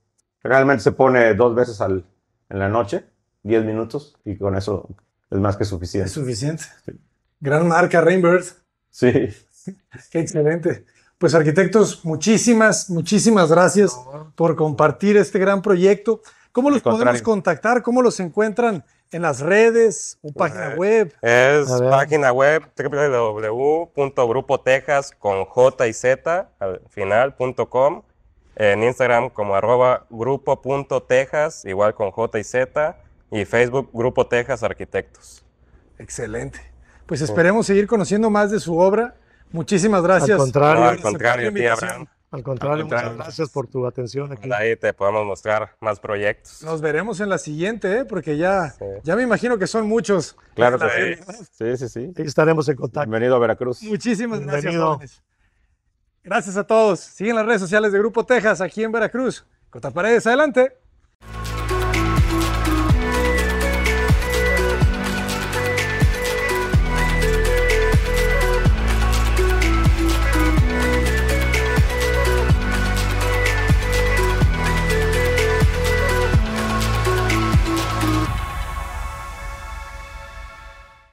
Generalmente se pone 2 veces en la noche, 10 minutos, y con eso es más que suficiente. Es suficiente. Gran marca, Rainbird. Sí. Qué excelente. Pues arquitectos, muchísimas gracias por compartir este gran proyecto. ¿Cómo los podemos contactar? ¿Cómo los encuentran en las redes o página web? Es página web www.grupotejas con J y Z al final.com. En Instagram como @grupo.tejas, igual con J y Z. Y Facebook Grupo Tejas Arquitectos. Excelente. Pues esperemos seguir conociendo más de su obra. Muchísimas gracias. Al contrario, No, al contrario, tía Abraham. Al contrario, muchas gracias por tu atención aquí. Ahí te podemos mostrar más proyectos. Nos veremos en la siguiente, porque ya me imagino que son muchos. Claro que sí. Sí. Ahí estaremos en contacto. Bienvenido a Veracruz. Muchísimas gracias, Bienvenido. jóvenes. Gracias a todos. Siguen las redes sociales de Grupo Tejas aquí en Veracruz. Cota Paredes, adelante.